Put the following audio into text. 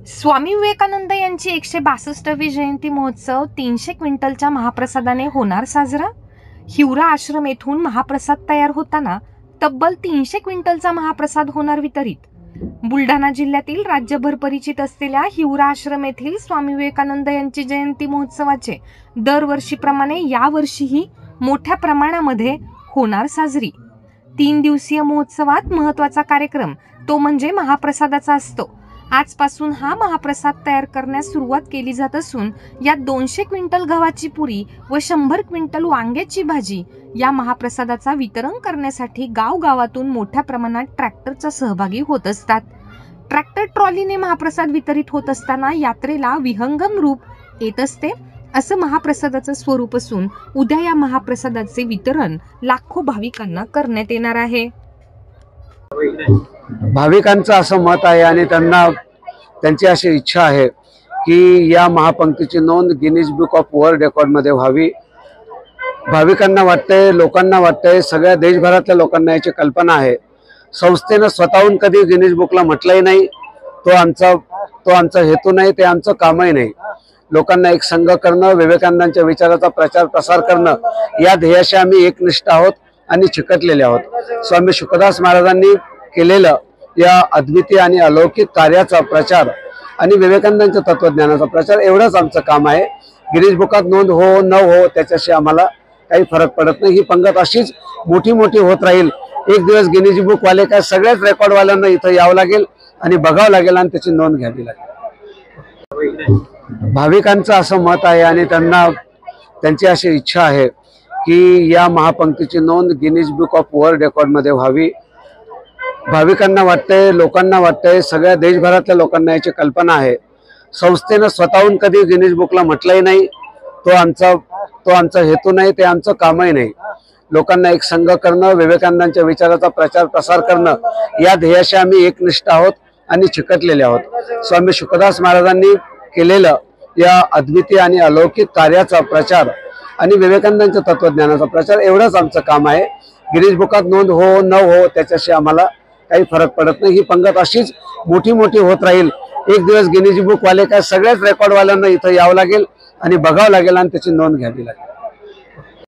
स्वामी विवेकानंद यांची 162वी जयंती महोत्सव 300 क्विंटलच्या महाप्रसादाने होणार साजरा। हिवरा आश्रम येथून महाप्रसाद तयार होताना तब्बल 300 क्विंटलचा महाप्रसाद होणार वितरित। बुलढाणा जिल्ह्यातील राज्यभर परिचित असलेल्या हिवरा आश्रम येथील स्वामी विवेकानंद यांची जयंती महोत्सवाचे दरवर्षीप्रमाणे यावर्षीही मोठ्या प्रमाणामध्ये होणार साजरी। 3 दिवसीय महोत्सवात महत्त्वाचा कार्यक्रम तो म्हणजे महाप्रसादाचा असतो। आजपासून हा महाप्रसाद तयार करण्यास सुरुवात केली जात असून यात 200 क्विंटल गव्हाची पुरी व 100 क्विंटल वांग्याची भाजी या महाप्रसादाचा वितरण करण्यासाठी गावगावातून मोठ्या प्रमाणात ट्रॅक्टरचा सहभागी होत असतात। ट्रॅक्टर ट्रॉलीने महाप्रसाद वितरित होत असताना यात्रेला विहंगम रूप येत असते। असं महाप्रसादाचं स्वरूप असून उद्या या महाप्रसादाचे वितरण लाखो भाविकांना करण्यात येणार आहे। भाविकांचं असं मत आहे आणि त्यांची अशी इच्छा आहे की या महापंक्तीची नोंद गिनीज बुक ऑफ वर्ल्ड रेकॉर्डमध्ये व्हावी। भाविकांना वाटतंय, लोकांना वाटतंय, सगळ्या देशभरातल्या लोकांना याची कल्पना आहे। संस्थेनं स्वतःहून कधी गिनीज बुकला म्हटलंही नाही। तो आमचा हेतू नाही, ते आमचं कामही नाही। लोकांना एक संघ करणं, विवेकानंदांच्या विचाराचा प्रचार प्रसार करणं या ध्येयाशी आम्ही एकनिष्ठ आहोत आणि चिकटलेले आहोत। स्वामी शुकदास महाराजांनी केलेलं या अद्वितीय आणि अलौकिक कार्याचा प्रचार आणि विवेकानंदांच्या तत्वज्ञानाचा प्रचार एवढंच आमचं काम आहे। गिनीज बुकात नोंद हो न हो त्याच्याशी आम्हाला काही फरक पडत नाही। ही पंगत अशीच मोठी मोठी होत राहील। एक दिवस गिनीज बुक वाले काय सगळ्याच रेकॉर्डवाल्यांना इथं यावं लागेल आणि बघावं लागेल आणि त्याची नोंद घ्यावी लागेल। भाविकांचं असं मत आहे आणि त्यांची अशी इच्छा आहे की या महापंक्तीची नोंद गिनीज बुक ऑफ वर्ल्ड रेकॉर्डमध्ये व्हावी। भाविकांना वाटतंय, लोकांना वाटतंय, सगळ्या देशभरातल्या लोकांना याची कल्पना आहे। संस्थेनं स्वतःहून कधी गिनीज बुकला म्हटलंही नाही। तो आमचा हेतू नाही, ते आमचं कामही नाही। लोकांना एक संघ करणं, विवेकानंदांच्या विचाराचा प्रचार प्रसार करणं या ध्येयाशी आम्ही एकनिष्ठ आहोत आणि चिकटलेले आहोत। स्वामी शुकदास महाराजांनी केलेलं या अद्वितीय आणि अलौकिक कार्याचा प्रचार आणि विवेकानंदांच्या तत्वज्ञानाचा प्रचार एवढंच आमचं काम आहे। गिनीज बुकात नोंद हो न हो त्याच्याशी आम्हाला काही फरक पडत नाही। ही पंगत अशीच मोठी मोठी होत राहील। एक दिवस गिनीज बुक वाले काय सगळ्याच रेकॉर्डवाल्यांना इथं यावं लागेल आणि बघावं लागेल आणि त्याची नोंद घ्यावी लागेल।